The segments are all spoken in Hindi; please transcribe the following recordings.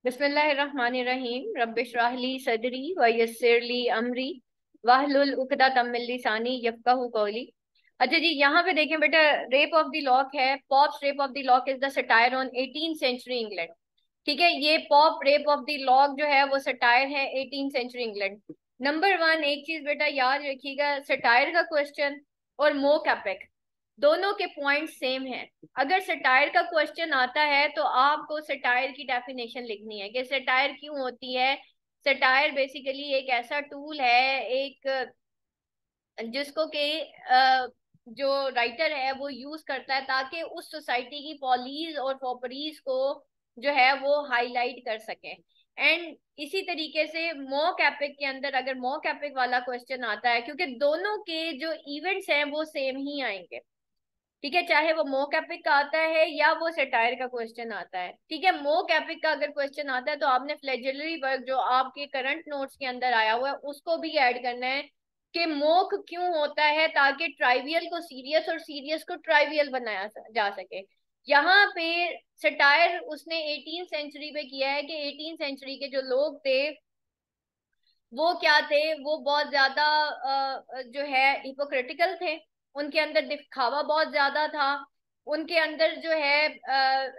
बिस्मिल्लाहिर्रहमानिर्रहीम रब्बिशराह ली सदरी व यस्सिर ली अमरी वाहलुल उक़दतम मिन लिसानी यफ़क़हू क़ौली। अच्छा जी, यहाँ पे देखें बेटा, रेप ऑफ द लॉक है। Pope's rape of the lock is the satire on 18th century England. ठीक है, ये Pope rape of the lock जो है वो सटायर है 18th century England. Number one, एक चीज बेटा याद रखिएगा, सटायर का क्वेश्चन और मोक एपिक दोनों के पॉइंट सेम हैं। अगर सटायर का क्वेश्चन आता है तो आपको सटायर की डेफिनेशन लिखनी है कि सटायर क्यों होती है। सटायर बेसिकली एक ऐसा टूल है, एक जिसको कि जो राइटर है वो यूज करता है ताकि उस सोसाइटी की पॉलीज और पॉपरीज को जो है वो हाईलाइट कर सके। एंड इसी तरीके से मॉक एपिक के अंदर अगर मॉक एपिक वाला क्वेश्चन आता है, क्योंकि दोनों के जो इवेंट्स हैं वो सेम ही आएंगे। ठीक है, चाहे वो मोक एपिक का आता है या वो सेटायर का क्वेश्चन आता है। ठीक है, मोक एपिक का अगर क्वेश्चन आता है तो आपने फ्लैजिलरी वर्क जो आपके करंट नोट्स के अंदर आया हुआ है उसको भी ऐड करना है कि मोक क्यों होता है, ताकि ट्राइवियल को सीरियस और सीरियस को ट्राइवियल बनाया जा सके। यहाँ पे सटायर उसने 18th सेंचुरी पे किया है कि 18th सेंचुरी के जो लोग थे वो क्या थे, वो बहुत ज्यादा जो है हिपोक्रिटिकल थे। उनके अंदर दिखावा बहुत ज्यादा था। उनके अंदर जो है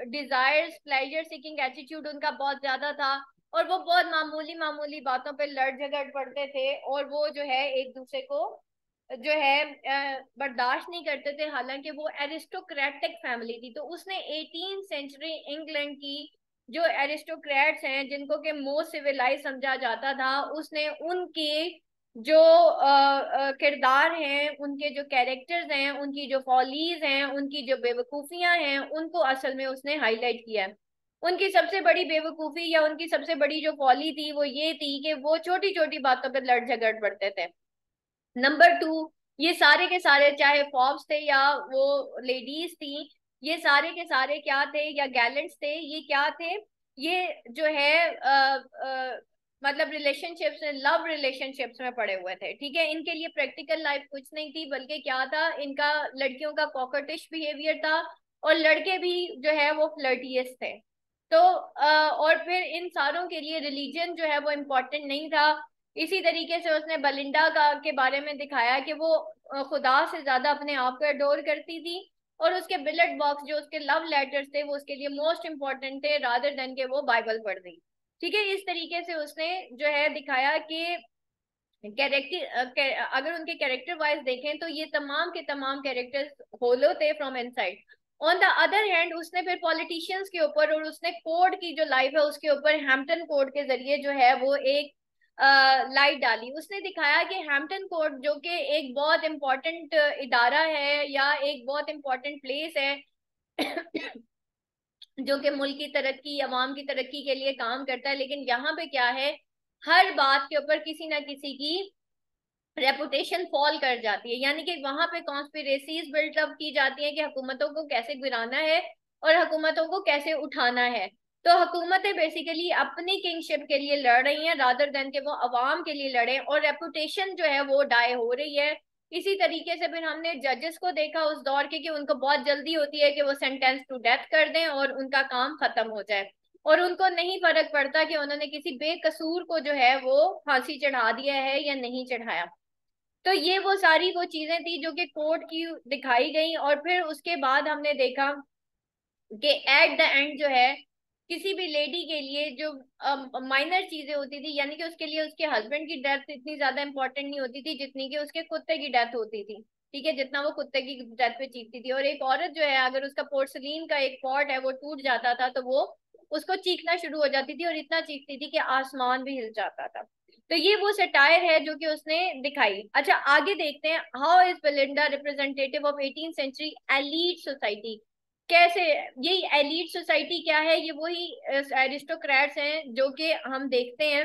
डिजायर्स प्लेजर सीकिंग एटीट्यूड उनका बहुत ज्यादा था। और वो बहुत मामूली मामूली बातों पे लड़ झगड़ पड़ते थे और वो जो है एक दूसरे को जो है बर्दाश्त नहीं करते थे। हालांकि वो एरिस्टोक्रेटिक फैमिली थी, तो उसने 18th सेंचुरी इंग्लैंड की जो एरिस्टोक्रेट्स हैं जिनको के मोस्ट सिविलाइज समझा जाता था, उसने उनके जो किरदार हैं, उनके जो कैरेक्टर्स हैं, उनकी जो फॉलीज हैं, उनकी जो बेवकूफियां हैं, उनको असल में उसने हाईलाइट किया है। उनकी सबसे बड़ी बेवकूफी या उनकी सबसे बड़ी जो फॉली थी वो ये थी कि वो छोटी छोटी बातों पर लड़ झगड़ पड़ते थे। नंबर टू, ये सारे के सारे चाहे फॉब्स थे या वो लेडीज थी, ये सारे के सारे क्या थे या गैलेंट्स थे, ये क्या थे, ये जो है मतलब रिलेशनशिप्स में, लव रिलेशनशिप्स में पड़े हुए थे। ठीक है, इनके लिए प्रैक्टिकल लाइफ कुछ नहीं थी, बल्कि क्या था, इनका लड़कियों का कॉकटिश बिहेवियर था और लड़के भी जो है वो फ्लर्टियस थे। तो और फिर इन सारों के लिए रिलीजन जो है वो इम्पोर्टेंट नहीं था। इसी तरीके से उसने बलिंडा का के बारे में दिखाया कि वो खुदा से ज्यादा अपने आप को अडोर करती थी और उसके बिलेट बॉक्स जो उसके लव लेटर्स थे वो उसके लिए मोस्ट इंपॉर्टेंट थे रादर देन के वो बाइबल पढ़ रही। ठीक है, इस तरीके से उसने जो है दिखाया कि कैरेक्टर, अगर उनके कैरेक्टर वाइज देखें तो ये तमाम के तमाम कैरेक्टर्स होलो थे from inside. On the other hand उसने फिर पॉलिटिशियंस के ऊपर और उसने कोर्ट की जो लाइफ है उसके ऊपर हैम्पटन कोर्ट के जरिए जो है वो एक लाइट डाली। उसने दिखाया कि हैम्पटन कोर्ट जो कि एक बहुत इंपॉर्टेंट इदारा है या एक बहुत इंपॉर्टेंट प्लेस है जो कि मुल्क की तरक्की, अवाम की तरक्की के लिए काम करता है, लेकिन यहाँ पे क्या है, हर बात के ऊपर किसी ना किसी की रेपुटेशन फॉल कर जाती है। यानी कि वहां पे कॉन्स्पिरेसीज बिल्डअप की जाती है कि हुकूमतों को कैसे गिराना है और हुकूमतों को कैसे उठाना है। तो हुकूमतें बेसिकली अपनी किंगशिप के लिए लड़ रही हैं रादर देन के वो अवाम के लिए लड़े, और रेपुटेशन जो है वो डाई हो रही है। इसी तरीके से फिर हमने जजेस को देखा उस दौर के कि उनको बहुत जल्दी होती है कि वो सेंटेंस टू डेथ कर दें और उनका काम खत्म हो जाए, और उनको नहीं फर्क पड़ता कि उन्होंने किसी बेकसूर को जो है वो फांसी चढ़ा दिया है या नहीं चढ़ाया। तो ये वो सारी वो चीजें थी जो कि कोर्ट की दिखाई गई। और फिर उसके बाद हमने देखा कि एट द एंड जो है किसी भी लेडी के लिए जो माइनर चीजें होती थी, यानी कि उसके लिए उसके हस्बैंड की डेथ इतनी ज्यादा इंपॉर्टेंट नहीं होती थी जितनी कि उसके कुत्ते की डेथ होती थी। ठीक है, जितना वो कुत्ते की डेथ पे चीखती थी। और एक औरत जो है अगर उसका पोर्सलीन का एक पॉट है वो टूट जाता था तो वो उसको चीखना शुरू हो जाती थी और इतना चीखती थी कि आसमान भी हिल जाता था। तो ये वो सटायर है जो कि उसने दिखाई। अच्छा, आगे देखते हैं, how is Belinda representative of 18th century elite society. कैसे, यही एलीट सोसाइटी क्या है, ये वही एरिस्टोक्रेट्स हैं जो कि हम देखते हैं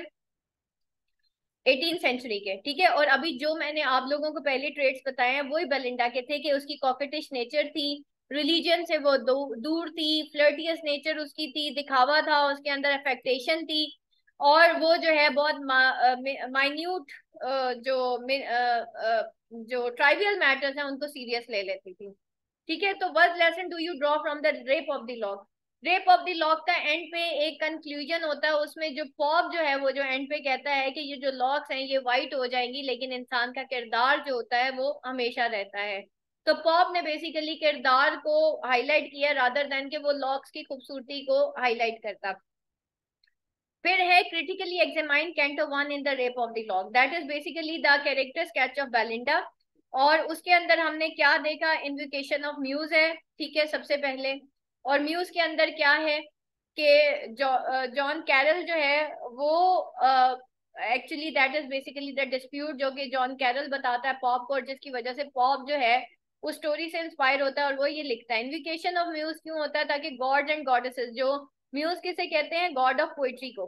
18th सेंचुरी के। ठीक है, और अभी जो मैंने आप लोगों को पहले ट्रेड्स बताए हैं वही बेलिंडा के थे कि उसकी कॉकेटिश नेचर थी, रिलीजन से वो दूर थी, फ्लर्टियस नेचर उसकी थी, दिखावा था उसके अंदर, अफेक्टेशन थी, और वो जो है बहुत माइन्यूट जो ट्राइवियल मैटर्स हैं उनको सीरियस ले लेती थी। ठीक है, तो what lesson do you draw from the rape of the law. Rape of the lock का एंड पे एक कंक्लूजन होता है, उसमें जो पॉप जो है वो जो एंड पे कहता है कि ये जो लॉक्स हैं ये वाइट हो जाएंगी, लेकिन इंसान का किरदार जो होता है वो हमेशा रहता है। तो पॉप ने बेसिकली किरदार को हाईलाइट किया रादर देन कि वो लॉक्स की खूबसूरती को हाईलाइट करता। फिर है critically examine canto one in the rape of the lock, that is basically the character sketch of Belinda. और उसके अंदर हमने क्या देखा, इन्विकेशन ऑफ म्यूज है, ठीक है, सबसे पहले। और म्यूज के अंदर क्या है कि जॉन कैरल जो है वो actually that is basically the dispute जो कि जॉन कैरल बताता है पॉप को, और जिसकी वजह से पॉप जो है उस स्टोरी से इंस्पायर होता है और वो ये लिखता है। इन्विकेशन ऑफ म्यूज क्यों होता है, ताकि गॉड्स एंड गॉडेसेस, जो म्यूज किसे कहते हैं, गॉड ऑफ पोइट्री को,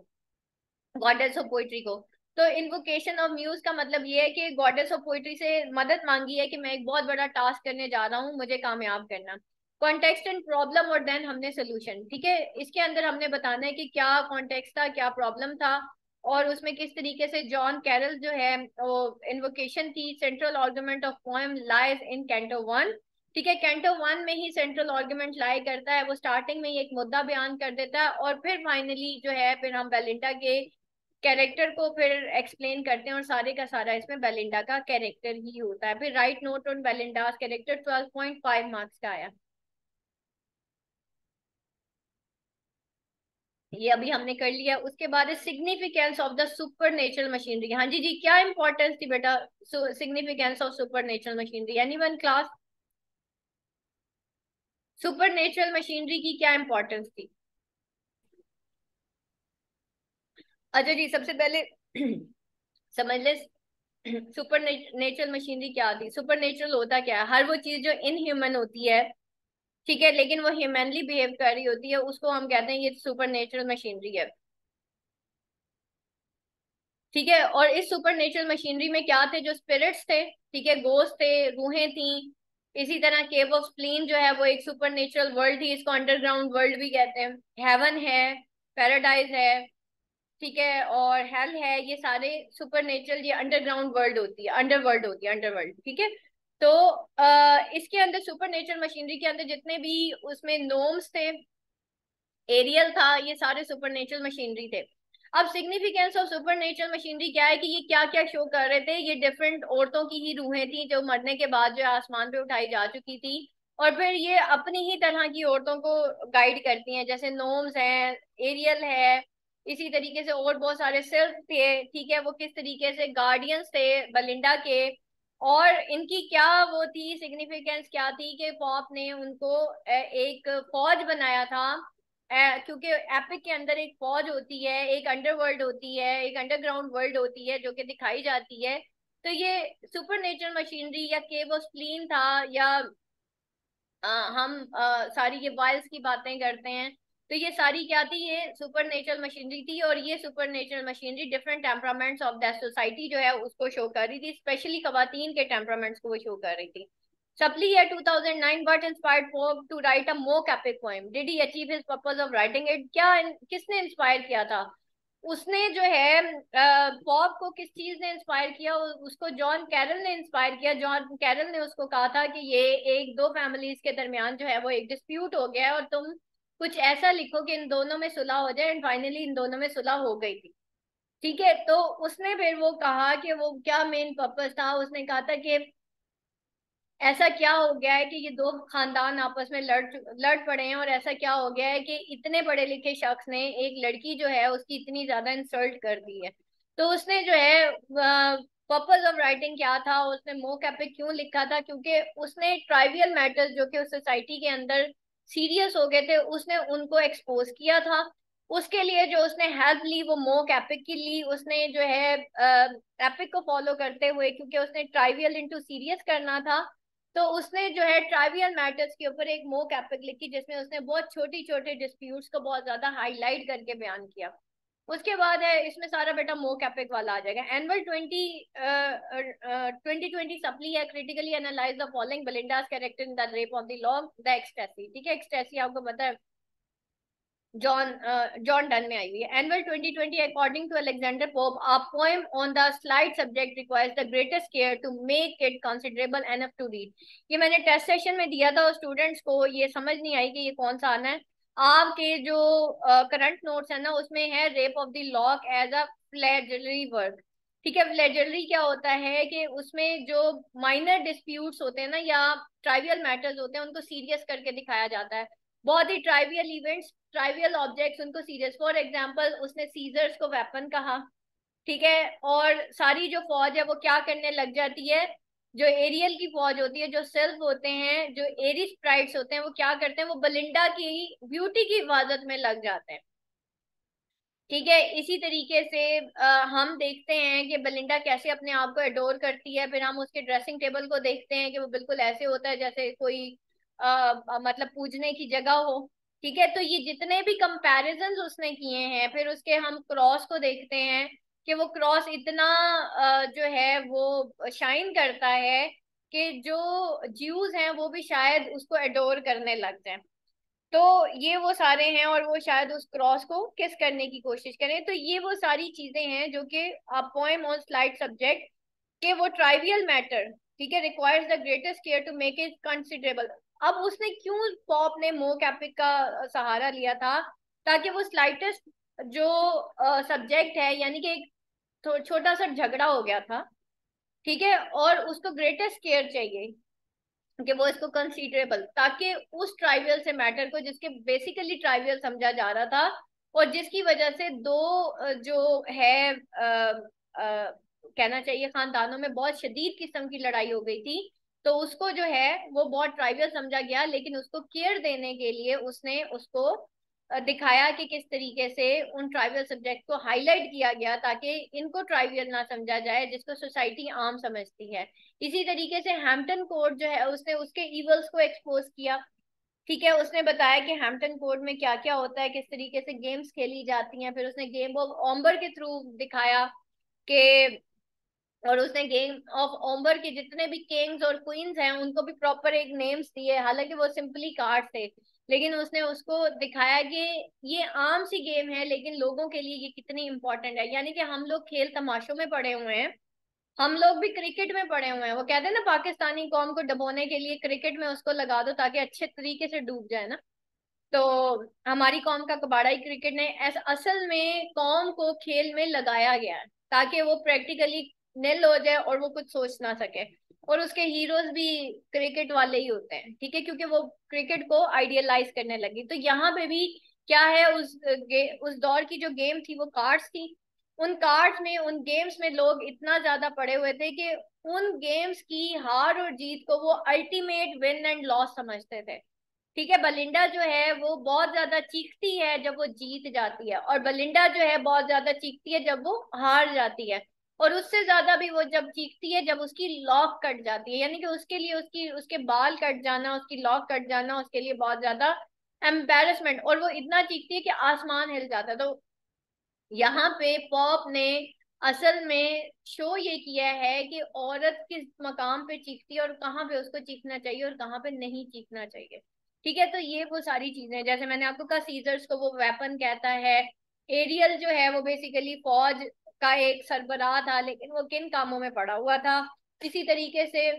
गॉडेस ऑफ पोइट्री को। तो इन्वोकेशन ऑफ म्यूज का मतलब ये है कि गॉडेस ऑफ पोइट्री से मदद मांगी है कि मैं एक बहुत बड़ा टास्क करने जा रहा हूँ, मुझे कामयाब करना। कॉन्टेक्स्ट एंड प्रॉब्लम और देन हमने सोल्यूशन, ठीक है। इसके अंदर हमने बताना है कि क्या कॉन्टेक्स्ट था, क्या प्रॉब्लम था, और उसमें किस तरीके से जॉन कैरल जो है वो इन्वोकेशन थी। Central argument of poem lies in canto one, ठीक है, कैंटो वन में ही सेंट्रल आर्गुमेंट लाई करता है, वो स्टार्टिंग में ही एक मुद्दा बयान कर देता है, और फिर फाइनली जो है फिर हम बेलिंडा के कैरेक्टर को फिर एक्सप्लेन करते हैं, और सारे का सारा इसमें बेलिंडा का कैरेक्टर ही होता है। फिर write note on Belinda's character 12.5 marks का आया। ये अभी हमने कर लिया। उसके बाद significance of the supernatural machinery. हाँ जी जी, क्या इंपॉर्टेंस थी बेटा significance of supernatural machinery, anyone class? Supernatural machinery की क्या इंपॉर्टेंस थी? अच्छा जी, सबसे पहले समझ ले सुपर नेचुरल मशीनरी क्या थी। सुपर नेचुरल होता क्या है, हर वो चीज जो इनह्यूमन होती है, ठीक है, लेकिन वो ह्यूमनली बिहेव कर रही होती है, उसको हम कहते हैं ये सुपर नेचुरल मशीनरी है, ठीक है। और इस सुपर नेचुरल मशीनरी में क्या थे, जो स्पिरिट्स थे, ठीक है, गोस्ट थे, रूहें थी। इसी तरह केव ऑफ स्प्लीन जो है वो एक सुपर नेचुरल वर्ल्ड थी, इसको अंडरग्राउंड वर्ल्ड भी कहते हैं। हेवन है, पैराडाइज है, ठीक है, और हेल है, ये सारे सुपर नेचुरल, ये अंडरग्राउंड वर्ल्ड होती है, अंडरवर्ल्ड होती है, अंडरवर्ल्ड, ठीक है। तो इसके अंदर सुपर नेचुरल मशीनरी के अंदर जितने भी उसमें नोम्स थे, एरियल था, ये सारे सुपरनेचुरल मशीनरी थे। अब सिग्निफिकेंस ऑफ सुपरनेचुरल मशीनरी क्या है कि ये क्या क्या शो कर रहे थे, ये डिफरेंट औरतों की ही रूहें थी जो मरने के बाद जो है आसमान पे उठाई जा चुकी थी, और फिर ये अपनी ही तरह की औरतों को गाइड करती हैं, जैसे नोम्स हैं, एरियल है, इसी तरीके से और बहुत सारे सिल्फ थे, ठीक है, वो किस तरीके से गार्डियंस थे बलिंडा के। और इनकी क्या वो थी, सिग्निफिकेंस क्या थी कि पॉप ने उनको एक फौज बनाया था, क्योंकि एपिक के अंदर एक फौज होती है, एक अंडरवर्ल्ड होती है, एक अंडरग्राउंड वर्ल्ड होती है जो कि दिखाई जाती है। तो ये सुपर नेचुरल मशीनरी या केव ऑफ स्प्लीन था, या हम सारी ये वाइल्स की बातें करते हैं, तो ये सारी क्या थी, ये सुपर नेचुरल मशीनरी थी। और ये super natural machinery different temperaments of the society जो है उसको शो कर रही थी, स्पेशली खवातीन के टेम्परामेंट्स को वो शो कर रही थी। Supply year 2009, what inspired Pope to write a mock epic poem? Did he achieve his purpose of writing it? क्या किसने इंस्पायर किया था? उसने जो है पॉप को किस चीज ने इंस्पायर किया, उसको जॉन कैरल ने इंस्पायर किया। जॉन कैरल ने उसको कहा था कि ये एक दो फैमिलीज के दरमियान जो है वो एक डिस्प्यूट हो गया है, और तुम कुछ ऐसा लिखो कि इन दोनों में सुलह हो जाए, एंड फाइनली इन दोनों में सुलह हो गई थी, ठीक है। तो उसने फिर वो कहा कि वो क्या मेन पर्पस था, उसने कहा था कि ऐसा क्या हो गया है कि ये दो खानदान आपस में लड़ पड़े हैं, और ऐसा क्या हो गया है कि इतने पढ़े लिखे शख्स ने एक लड़की जो है उसकी इतनी ज्यादा इंसल्ट कर दी है। तो उसने जो है पर्पस ऑफ राइटिंग क्या था, उसने मोक एपिक क्यों लिखा था, क्योंकि उसने ट्राइवियल मैटर्स जो कि उस सोसाइटी के अंदर सीरियस हो गए थे, उसने उनको एक्सपोज किया था। उसके लिए जो उसने हेल्प ली वो मोक एपिक की ली, उसने जो है एपिक को फॉलो करते हुए, क्योंकि उसने ट्राइवियल इनटू सीरियस करना था, तो उसने जो है ट्राइवियल मैटर्स के ऊपर एक मोक एपिक लिखी, जिसमें उसने बहुत छोटी छोटे डिस्प्यूट्स को बहुत ज्यादा हाईलाइट करके बयान किया। उसके बाद है इसमें सारा बेटा मोक एपिक वाला आ जाएगा। एनुअल 2020 सप्ली है critically analyse the following Belinda's character in the rape of the Lock, the ecstasy, ठीक है, एक्सटेसी आपको पता है जॉन जॉन डन में आई हुई है। Annual 2020 according to Alexander Pope, a poem on the slight subject requires the greatest care to make it considerable enough to read. ये मैंने टेस्ट सेशन में दिया था और स्टूडेंट्स को ये समझ नहीं आई कि ये कौन सा आना है, आपके जो करंट नोट्स है ना उसमें है Rape of the Lock as a flagellatory work. ठीक है, फ्लैजलरी क्या होता है कि उसमें जो माइनर डिस्प्यूट्स होते हैं ना या ट्राइवियल मैटर्स होते हैं उनको सीरियस करके दिखाया जाता है। बहुत ही ट्राइवियल इवेंट्स, ट्राइवियल ऑब्जेक्ट्स उनको सीरियस, फॉर एग्जाम्पल उसने सीजर्स को वेपन कहा। ठीक है, और सारी जो फौज है वो क्या करने लग जाती है, जो एरियल की फौज होती है, जो सिल्फ होते हैं, जो एरी स्प्राइट्स होते हैं, वो क्या करते हैं, वो बेलिंडा की ब्यूटी की हिफाजत में लग जाते हैं। ठीक है, इसी तरीके से हम देखते हैं कि बेलिंडा कैसे अपने आप को एडोर करती है। फिर हम उसके ड्रेसिंग टेबल को देखते हैं कि वो बिल्कुल ऐसे होता है जैसे कोई मतलब पूजने की जगह हो। ठीक है, तो ये जितने भी कंपैरिजंस उसने किए हैं, फिर उसके हम क्रॉस को देखते हैं कि वो क्रॉस इतना जो है वो शाइन करता है कि जो ज्यूज हैं वो भी शायद उसको एडोर करने लग जाए। तो ये वो सारे हैं, और वो शायद उस क्रॉस को किस करने की कोशिश करें। तो ये वो सारी चीजें हैं जो कि पोएम ऑन स्लाइड सब्जेक्ट के वो ट्राइवियल मैटर, ठीक है, requires the greatest care to make it considerable. अब उसने क्यों पॉप ने मोक एपिक का सहारा लिया था, ताकि वो स्लाइटेस्ट जो सब्जेक्ट है, यानी कि एक छोटा सा झगड़ा हो गया था, ठीक है, और उसको ग्रेटेस्ट केयर चाहिए कि वो इसको कंसीडरेबल, ताकि उस ट्राइवियल से मैटर को, जिसके बेसिकली ट्राइवियल समझा जा रहा था और जिसकी वजह से दो जो है कहना चाहिए खानदानों में बहुत शदीद किस्म की लड़ाई हो गई थी, तो उसको जो है वो बहुत ट्राइवियल समझा गया, लेकिन उसको केयर देने के लिए उसने उसको दिखाया कि किस तरीके से उन ट्राइवियल सब्जेक्ट को हाईलाइट किया गया, ताकि इनको ट्राइवियल ना समझा जाए जिसको सोसाइटी आम समझती है। इसी तरीके से हैम्पटन कोर्ट जो है उसने उसके इवल्स को एक्सपोज किया। ठीक है, उसने बताया कि हैम्पटन कोर्ट में क्या क्या होता है, किस तरीके से गेम्स खेली जाती हैं। फिर उसने गेम ऑफ ऑम्बर के थ्रू दिखाया कि, और उसने गेम ऑफ ओम्बर के जितने भी किंग्स और क्वींस हैं उनको भी प्रॉपर एक नेम्स दिए, हालांकि वो सिंपली कार्ड थे, लेकिन उसने उसको दिखाया कि ये आम सी गेम है लेकिन लोगों के लिए ये कितनी इंपॉर्टेंट है। यानी कि हम लोग खेल तमाशों में पड़े हुए हैं, हम लोग भी क्रिकेट में पड़े हुए हैं। वो कहते हैं ना, पाकिस्तानी कौम को डबोने के लिए क्रिकेट में उसको लगा दो ताकि अच्छे तरीके से डूब जाए ना। तो हमारी कौम का कबाड़ा ही क्रिकेट ने असल में कौम को खेल में लगाया गया है, ताकि वो प्रैक्टिकली निल हो जाए और वो कुछ सोच ना सके। और उसके हीरोज भी क्रिकेट वाले ही होते हैं, ठीक है, क्योंकि वो क्रिकेट को आइडियलाइज करने लगी। तो यहाँ पे भी क्या है, उस दौर की जो गेम थी वो कार्ड्स थी। उन कार्ड्स में, उन गेम्स में लोग इतना ज्यादा पड़े हुए थे कि उन गेम्स की हार और जीत को वो अल्टीमेट विन एंड लॉस समझते थे। ठीक है, बलिंडा जो है वो बहुत ज्यादा चीखती है जब वो जीत जाती है, और बलिंडा जो है बहुत ज्यादा चीखती है जब वो हार जाती है। और उससे ज्यादा भी वो जब चीखती है जब उसकी लॉक कट जाती है, यानी कि उसके लिए उसकी उसके बाल कट जाना, उसकी लॉक कट जाना उसके लिए बहुत ज्यादा एम्बेरसमेंट, और वो इतना चीखती है कि आसमान हिल जाता है। तो यहाँ पे पॉप ने असल में शो ये किया है कि औरत किस मकाम पे चीखती है और कहाँ पे उसको चीखना चाहिए और कहाँ पे नहीं चीखना चाहिए। ठीक है, तो ये वो सारी चीजें हैं। जैसे मैंने आपको कहा, सीजर्स को वो वेपन कहता है। एरियल जो है वो बेसिकली फौज का एक सरबराह था, लेकिन वो किन कामों में पड़ा हुआ था। इसी तरीके से,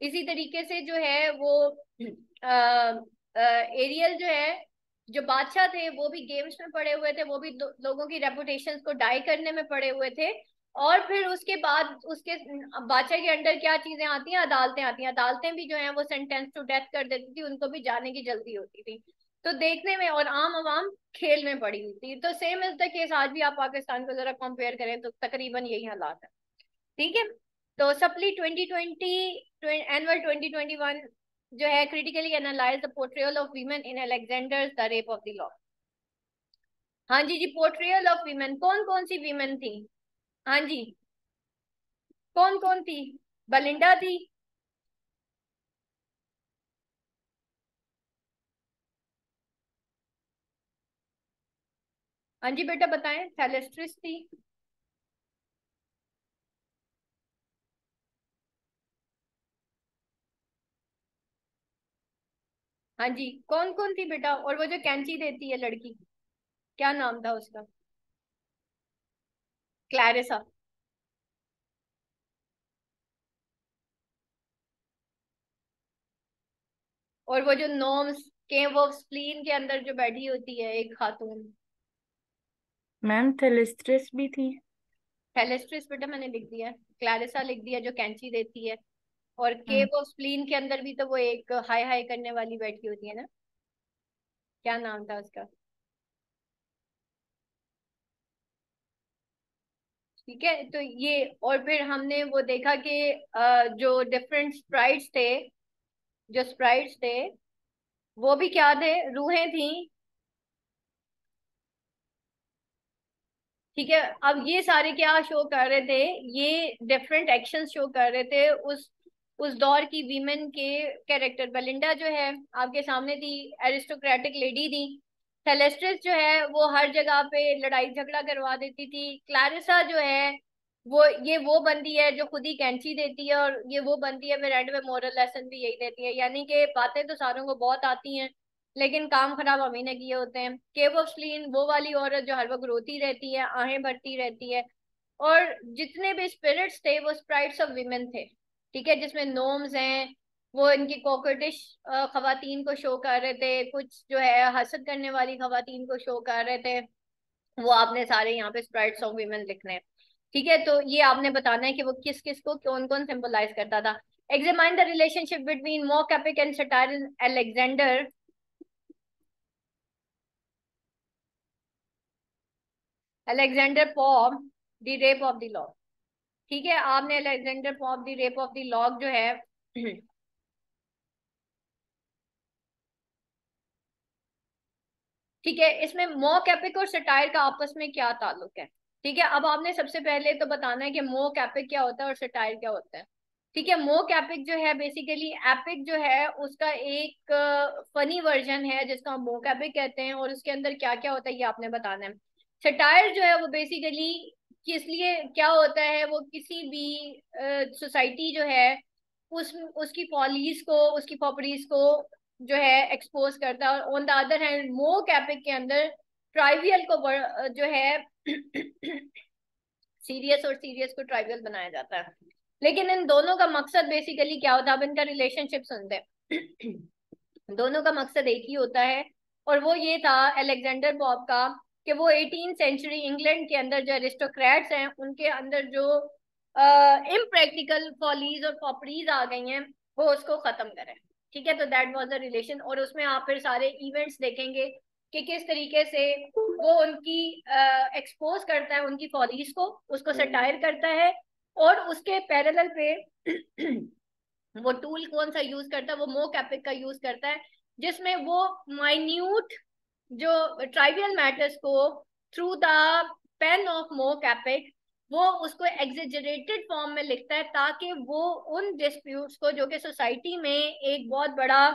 इसी तरीके से जो है वो एरियल जो है, जो बादशाह थे वो भी गेम्स में पड़े हुए थे, वो भी लोगों की रेपुटेशंस को डाई करने में पड़े हुए थे। और फिर उसके बाद उसके बादशाह के अंडर क्या चीजें आती हैं, अदालतें आती हैं। अदालतें भी जो है वो सेंटेंस टू डेथ कर देती थी, उनको भी जाने की जल्दी होती थी। तो देखने में, और आम आवाम खेल में पड़ी हुई थी। तो सेम इज द केस, आज भी आप पाकिस्तान को जरा कंपेयर करें तो तकरीबन यही हालात है। ठीक है, तो सप्ली 2020 एनुअल 2021 जो है, critically analyse the portrayal of women in Alexander the rape of the law. हाँ जी जी, पोर्ट्रेयल ऑफ वीमेन, कौन कौन सी वीमेन थी? हाँ जी, कौन कौन थी? बलिंडा थी। हाँ जी बेटा बताएं, थैलेस्ट्रिस थी। हाँ जी, कौन कौन थी बेटा? और वो जो कैंची देती है लड़की, क्या नाम था उसका? क्लैरिसा। और वो जो नोम्स के वो स्प्लीन के अंदर जो बैठी होती है एक खातून। मैम थेलिस्ट्रिस भी थी। हेलेस्ट्रिस बेटा मैंने लिख दिया, क्लैरिसा लिख दिया जो कैंची देती है। और के हम्म। वो स्प्लीन के अंदर भी तो वो एक हाई हाई करने वाली बैठी होती है ना, क्या नाम था उसका। ठीक है, तो ये, और फिर हमने वो देखा कि जो डिफरेंट स्प्राइट्स थे, जो स्प्राइट्स थे वो भी क्या थे, रूहें थी। ठीक है, अब ये सारे क्या शो कर रहे थे, ये डिफरेंट एक्शन शो कर रहे थे उस दौर की वीमेन के कैरेक्टर। बेलिंडा जो है आपके सामने थी, एरिस्टोक्रेटिक लेडी थी। थेलेस्ट्रिस जो है वो हर जगह पे लड़ाई झगड़ा करवा देती थी। क्लारिसा जो है वो बंदी है जो खुद ही कैंची देती है, और ये वो बंदी है फिर एंड में मोरल लेसन भी यही देती है। यानी कि बातें तो सारों को बहुत आती हैं, लेकिन काम खराब अभी ने किए होते हैं। केव ऑफ स्लीन वो वाली औरत जो हर वक्त रोती रहती है, आहें भरती रहती है। और जितने भी स्पिरिट्स थे वो स्प्राइट्स ऑफ विमेन थे। ठीक है, जिसमें नोम्स हैं, वो इनकी कॉकटिश खवातीन को शो कर रहे थे, कुछ जो है हसद करने वाली खवातीन को शो कर रहे थे। वो आपने सारे यहाँ पे स्प्राइट्स ऑफ विमेन लिखने हैं। ठीक है, तो ये आपने बताना है कि वो किस किस को कौन कौन सिंबलाइज करता था। Examine the relationship between mock epic and satire in Alexander. Alexander Pope the rape of the lock. ठीक है, आपने Alexander Pope the rape of the lock जो है ठीक है, इसमें मोक एपिक और सटायर का आपस में क्या ताल्लुक है। ठीक है, अब आपने सबसे पहले तो बताना है कि मोक एपिक क्या होता है और सटायर क्या होता है। ठीक है, मोक एपिक जो है बेसिकली, एपिक जो है उसका एक फनी वर्जन है जिसको हम मोक एपिक कहते हैं, और उसके अंदर क्या क्या होता है ये आपने बताना है। सटायर जो है वो बेसिकली किस लिए क्या होता है, वो किसी भी सोसाइटी जो है उसकी पॉलिस को, उसकी प्रॉपर्टीज को जो है एक्सपोज करता है। और on the other hand mock epic के अंदर ट्राइवियल को जो है सीरियस और सीरियस को ट्राइवियल बनाया जाता है। लेकिन इन दोनों का मकसद बेसिकली क्या होता है, अब इनका रिलेशनशिप सुनते हैं। दोनों का मकसद एक ही होता है, और वो ये था अलेक्जेंडर पॉप का, कि वो 18 सेंचुरी इंग्लैंड के अंदर जो अरिस्टोक्रेट्स हैं उनके अंदर जो इम्प्रैक्टिकल फॉलीज और पॉपरीज आ गई हैं वो उसको खत्म करें। ठीक है, तो दैट वाज द रिलेशन, और उसमें आप फिर सारे इवेंट्स देखेंगे कि किस तरीके से वो उनकी एक्सपोज करता है उनकी फॉलीज को, उसको सटायर करता है। और उसके पैरेलल पे वो टूल कौन सा यूज करता है, वो मोक एपिक का यूज करता है, जिसमें वो माइन्यूट जो ट्राइवियल मैटर्स को through the pen of mock epic वो उसको एग्जेजरेटेड फॉर्म में लिखता है, ताकि वो उन डिस्प्यूट्स को जो कि सोसाइटी में एक बहुत बड़ा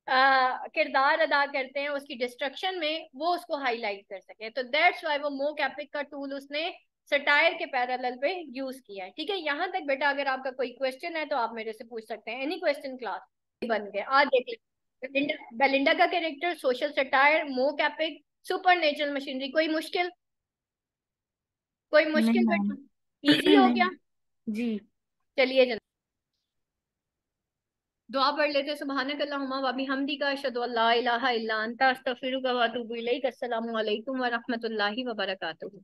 किरदार अदा करते हैं उसकी डिस्ट्रक्शन में, वो उसको हाईलाइट कर सके। तो दैट्स वाई वो मोक एपिक का टूल उसने सटायर के पैरेलल पे यूज किया है। ठीक है, यहाँ तक बेटा अगर आपका कोई क्वेश्चन है तो आप मेरे से पूछ सकते हैं, एनी क्वेश्चन क्लास। बन गए, आज देख ले। बेलिंडा, बेलिंडा का character, social satire, mock epic, supernatural machinery. कोई मुश्किल, कोई नहीं मुश्किल मैम। बेटा, इजी हो नहीं। गया। जी। चलिए जनाब, दुआ पढ़ लेते। सुबहानक अल्लाहुम्मा व बिहम्दिका अशहदु अल्ला इलाहा इल्ला अंता अस्तगफिरुका व अतूबु इलैक। अस्सलामु अलैकुम व रहमतुल्लाहि व बरकातुहू।